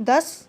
10,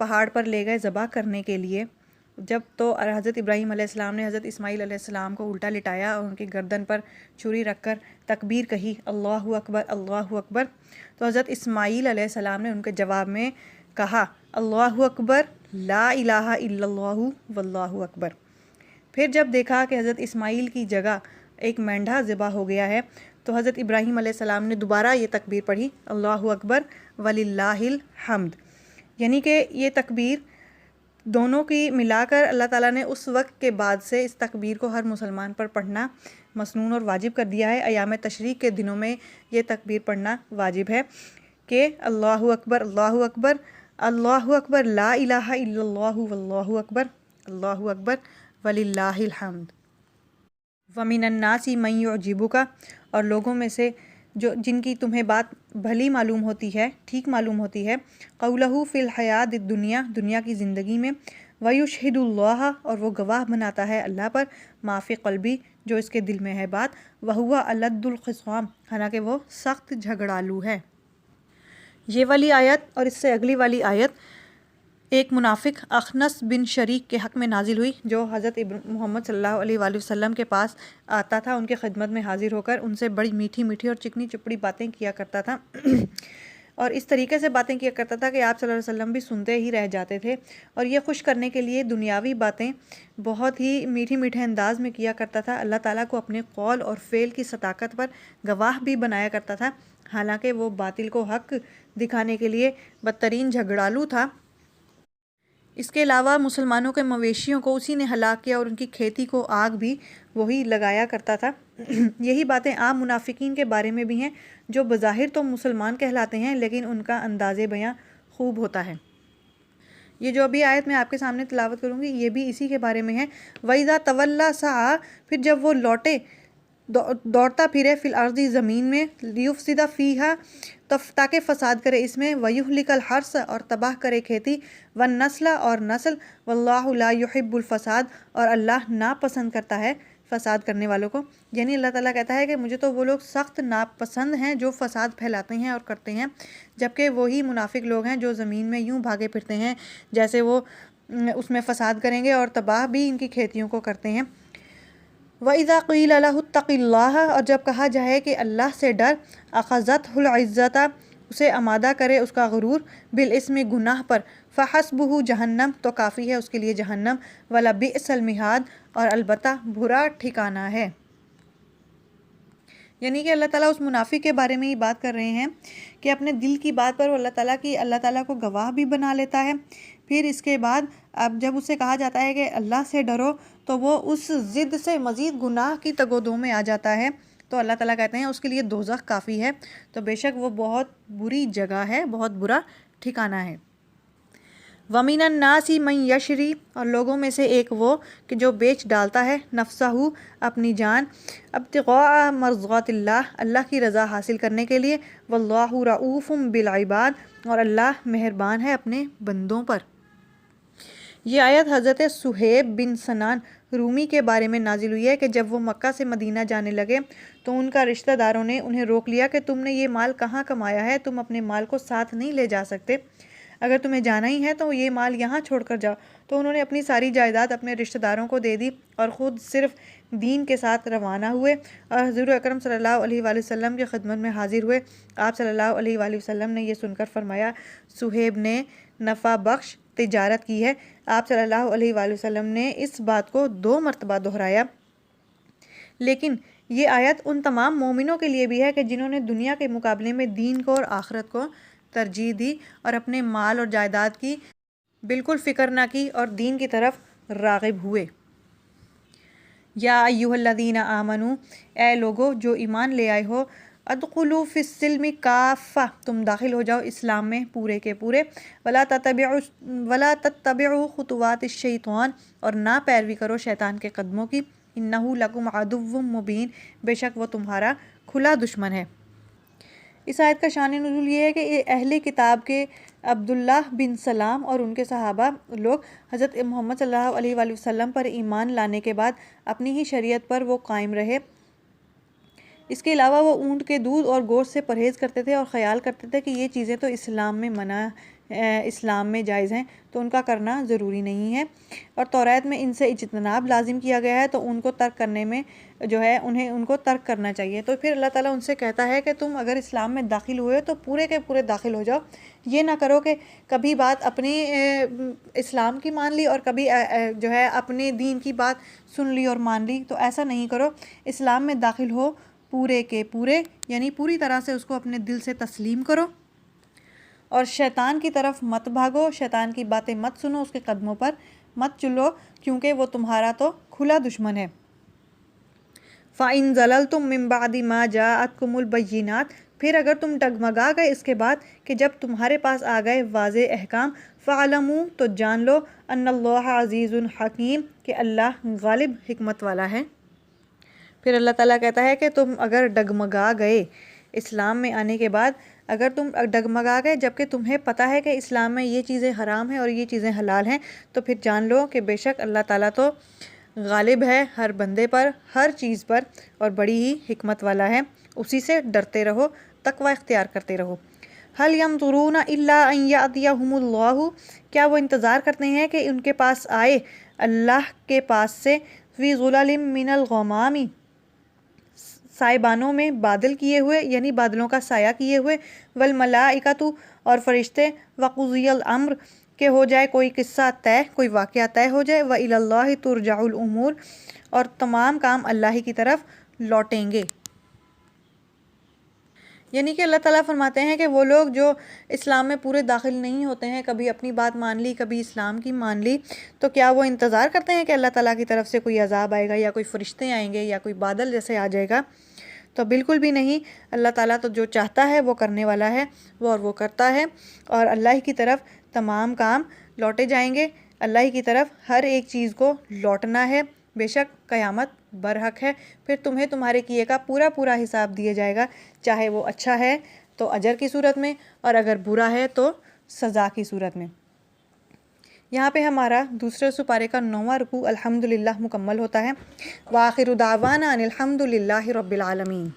پہاڑ پر لے گئے ذبح کرنے کے لیے، جب تو حضرت ابراہیم علیہ السلام نے حضرت اسماعیل علیہ السلام کو الٹا لٹایا اور ان کی گردن پر چھری رکھ کر تکبیر کہی، اللہ اکبر اللہ اکبر، تو حضرت اسماعیل علیہ السلام نے ان کے جواب میں کہا اللہ اکبر لا الہ الا اللہ واللہ اکبر۔ پھر جب دیکھا کہ حضرت اسماعیل کی جگہ ایک مینڈھا ذبح ہو گیا ہے تو حضرت ابراہیم علیہ السلام نے دوبارہ یہ تکبیر پڑھی اللہ اکبر وللہ الحمد، یعنی کہ یہ تکبیر دونوں کی ملا کر اللہ تعالیٰ نے اس وقت کے بعد سے اس تکبیر کو ہر مسلمان پر پڑھنا مسنون اور واجب کر دیا ہے۔ ایام تشریق کے دنوں میں یہ تکبیر پڑھنا واجب ہے کہ اللہ اکبر اللہ اکبر اللہ اکبر لا الہ الا اللہ واللہ اکبر اللہ اکبر وللہ الحمد۔ وَمِنَ النَّاسِ مَن يُعْجِبُكَ، اور لوگوں میں سے جن کی تمہیں بات بھلی معلوم ہوتی ہے، ٹھیک معلوم ہوتی ہے، قَوْلَهُ فِي الْحَيَاةِ الدُّنْيَا، دنیا کی زندگی میں، وَيُشْهِدُ اللَّهَ، اور وہ گواہ بناتا ہے اللہ پر، مَا فِي قَلْبِهِ، جو اس کے دل میں ہے بات، وَهُوَ أَلَدُّ الْخِصَامِ، حالانکہ وہ سخت جھگڑالو ہے۔ یہ والی آیت اور اس سے اگلی والی آیت ایک منافق اخنس بن شریک کے حق میں نازل ہوئی، جو حضرت محمد صلی اللہ علیہ وآلہ وسلم کے پاس آتا تھا، ان کے خدمت میں حاضر ہو کر ان سے بڑی میٹھی میٹھی اور چکنی چپڑی باتیں کیا کرتا تھا اور اس طریقے سے باتیں کیا کرتا تھا کہ آپ صلی اللہ علیہ وسلم بھی سنتے ہی رہ جاتے تھے، اور یہ خوش کرنے کے لیے دنیاوی باتیں بہت ہی میٹھی میٹھے انداز میں کیا کرتا تھا، اللہ تعالیٰ کو اپنے قول اور فعل کی صداقت پر گواہ بھی بنایا کرتا تھا، حالانکہ وہ باطل کو حق دکھانے کے لیے بدترین جھگڑالو تھا۔ اس کے علاوہ مسلمانوں کے مویشیوں کو اسی نے ہلاک کیا اور ان کی کھیتی کو آگ بھی وہی لگایا کرتا تھا۔ یہی باتیں عام منافقین کے بارے میں بھی ہیں، جو بظاہر تو مسلمان کہلاتے ہیں لیکن ان کا انداز بیاں خوب ہوتا ہے۔ یہ جو ابھی آیت میں آپ کے سامنے تلاوت کروں گی یہ بھی اسی کے بارے میں ہے۔ وَإِذَا تَوَلَّى سَعَىٰ، پھر جب وہ لوٹے دوڑتا پھرے فی الارض زمین میں، لیفسد فیہا، تاکہ فساد کرے اس میں، ویہلک الحرث، اور تباہ کرے کھیتی، والنسل، اور نسل، واللہ لا یحب الفساد، اور اللہ ناپسند کرتا ہے فساد کرنے والوں کو۔ یعنی اللہ تعالیٰ کہتا ہے کہ مجھے تو وہ لوگ سخت ناپسند ہیں جو فساد پھیلاتے ہیں اور کرتے ہیں، جبکہ وہی منافق لوگ ہیں جو زمین میں یوں بھاگے پھرتے ہیں جیسے وہ اس میں فساد کریں گے اور تباہ بھی ان کی کھیتیوں کو کرتے ہیں۔ وَإِذَا قِيلَ لَهُ اتَّقِ اللَّهَ، اور جب کہا جائے کہ اللہ سے ڈر، أَخَذَتْهُ الْعِزَّةُ، اسے آمادہ کرے اس کا غرور، بالاسم، گناہ پر، فَحَسْبُهُ جہنم، تو کافی ہے اس کے لیے جہنم، وَلَبِئْسَ الْمِہَادُ، اور البتہ برا ٹھکانہ ہے۔ یعنی کہ اللہ تعالیٰ اس منافق کے بارے میں ہی بات کر رہے ہیں کہ اپنے دل کی بات پر وہ اللہ تعالیٰ کو گواہ بھی بنا لیتا ہے، پھر اس کے بعد اب جب اسے کہا جاتا ہے کہ اللہ سے ڈرو تو وہ اس ضد سے مزید گناہ کی تگ و دو میں آ جاتا ہے، تو اللہ تعالیٰ کہتے ہیں اس کے لیے دوزخ کافی ہے، تو بے شک وہ بہت بری جگہ ہے، بہت برا ٹھکانہ ہے۔ وَمِنَ النَّاسِ مَن یشری، اور لوگوں میں سے ایک وہ کہ جو بیچ ڈالتا ہے، نفسہ، اپنی جان، ابتغاء مرضات اللہ، اللہ کی رضا حاصل کرنے کے لیے، واللہ رؤوف بالعباد، اور اللہ مہربان ہے اپنے بندوں پر۔ یہ آیت حضرت صہیب بن سنان رومی کے بارے میں نازل ہوئی ہے کہ جب وہ مکہ سے مدینہ جانے لگے تو ان کا رشتہ داروں نے انہیں روک لیا کہ تم نے یہ مال کہاں کمایا ہے، تم اپنے مال کو ساتھ نہیں لے جا سکتے، اگر تمہیں جانا ہی ہے تو یہ مال یہاں چھوڑ کر جاؤ۔ تو انہوں نے اپنی ساری جائیداد اپنے رشتہ داروں کو دے دی اور خود صرف دین کے ساتھ روانہ ہوئے اور حضور اکرم صلی اللہ علیہ وآلہ وسلم کی خدمت میں حاضر ہوئے۔ آپ صلی اللہ علیہ وآلہ وسلم نے یہ سن کر فرمایا، صہیب نے نفع بخش تجارت کی ہے۔ آپ صلی اللہ علیہ وآلہ وسلم نے اس بات کو 2 مرتبہ دہرایا۔ لیکن یہ آیت ان تمام مومنوں کے لیے بھی ہے کہ جنہوں نے دنیا کے مقابلے میں دین کو اور آخرت کو ترجیح دی اور اپنے مال اور جائیداد کی بالکل فکر نہ کی اور دین کی طرف راغب ہوئے۔ یا ایھا الذین آمنو، اے لوگو جو ایمان لے آئے ہو، ادخلوا فی السلم کافہ، تم داخل ہو جاؤ اسلام میں پورے کے پورے، ولا تتبعوا خطوات الشیطان، اور نہ پیروی کرو شیطان کے قدموں کی، انہ لکم عدو مبین، بے شک وہ تمہارا کھلا دشمن ہے۔ اس آیت کا شان نزول یہ ہے کہ اہل کتاب کے عبداللہ بن سلام اور ان کے صحابہ لوگ حضرت محمد صلی اللہ علیہ وآلہ وسلم پر ایمان لانے کے بعد اپنی ہی شریعت پر وہ قائم رہے۔ اس کے علاوہ وہ اونٹ کے دودھ اور گوشت سے پرہیز کرتے تھے اور خیال کرتے تھے کہ یہ چیزیں تو اسلام میں منع اسلام میں جائز ہیں تو ان کا کرنا ضروری نہیں ہے، اور توریت میں ان سے اجتناب لازم کیا گیا ہے تو ان کو ترک کرنے میں جو ہے ان کو ترک کرنا چاہیے۔ تو پھر اللہ تعالیٰ ان سے کہتا ہے کہ تم اگر اسلام میں داخل ہوئے تو پورے کے پورے داخل ہو جاؤ، یہ نہ کرو کہ کبھی بات اپنی اسلام کی مان لی اور کبھی جو ہے اپنے دین کی بات سن لی اور مان لی، تو ایسا نہیں کرو۔ اسلام میں داخل ہو پورے کے پورے، یعنی پوری طرح سے اس کو اپنے دل سے تسلیم کرو، اور شیطان کی طرف مت بھاگو، شیطان کی باتیں مت سنو، اس کے قدموں پر مت چلو، کیونکہ وہ تمہارا تو کھلا دشمن ہے۔ فَإِن زَلَلْتُم مِّن بَعْدِ مَا جَاءَتْكُمُ الْبَيِّنَاتُ، پھر اگر تم ڈگمگا گئے اس کے بعد کہ جب تمہارے پاس آ گئے واضح احکام، فَاعْلَمُوا، تو جان لو، أَنَّ اللَّهَ عَزِيزٌ حَكِيمٌ، کہ اللہ غالب حکمت والا ہے۔ پھر اللہ تعالیٰ کہتا ہے کہ تم اگر ڈگمگا گئے اسلام میں آنے کے بعد، اگر تم ڈگمگا گئے جبکہ تمہیں پتہ ہے کہ اسلام میں یہ چیزیں حرام ہیں اور یہ چیزیں حلال ہیں، تو پھر جان لو کہ بے شک اللہ تعالیٰ تو غالب ہے ہر بندے پر، ہر چیز پر، اور بڑی ہی حکمت والا ہے۔ اسی سے ڈرتے رہو، تقوی اختیار کرتے رہو۔ هل ينظرون الا ان يأتيهم اللہ، کیا وہ انتظار کرتے ہیں کہ ان کے پاس آئے اللہ کے پاس سے، فی ظلل من الغمام، سائبانوں میں بادل کیے ہوئے، یعنی بادلوں کا سایہ کیے ہوئے، والملائکۃ، اور فرشتے، وقضی الامر، کہ ہو جائے کوئی قصہ طے، کوئی واقعہ طے ہو جائے، وإلی اللہ ترجع الامور، اور تمام کام اللہ ہی کی طرف لوٹیں گے۔ یعنی کہ اللہ تعالیٰ فرماتے ہیں کہ وہ لوگ جو اسلام میں پورے داخل نہیں ہوتے ہیں، کبھی اپنی بات مان لی، کبھی اسلام کی مان لی، تو کیا وہ انتظار کرتے ہیں کہ اللہ تعالیٰ کی طرف سے کوئی عذاب آئے گا یا کوئی فرشتے آئیں گے یا کوئی بادل جیسے آ جائے گا؟ تو بالکل بھی نہیں۔ اللہ تعالیٰ تو جو چاہتا ہے وہ کرنے والا ہے، وہ کرتا ہے، اور اللہ ہی کی طرف تمام کام لوٹے جائیں گے، اللہ ہی کی طرف ہر ایک چیز کو لوٹنا ہے۔ بے شک قیامت برحق ہے، پھر تمہیں تمہارے کیے کا پورا پورا حساب دیا جائے گا، چاہے وہ اچھا ہے تو اجر کی صورت میں، اور اگر برا ہے تو سزا کی صورت میں۔ یہاں پہ ہمارا دوسرے سپارے کا 9واں رکوع الحمدللہ مکمل ہوتا ہے۔ وآخر دعوانا ان الحمدللہ رب العالمین۔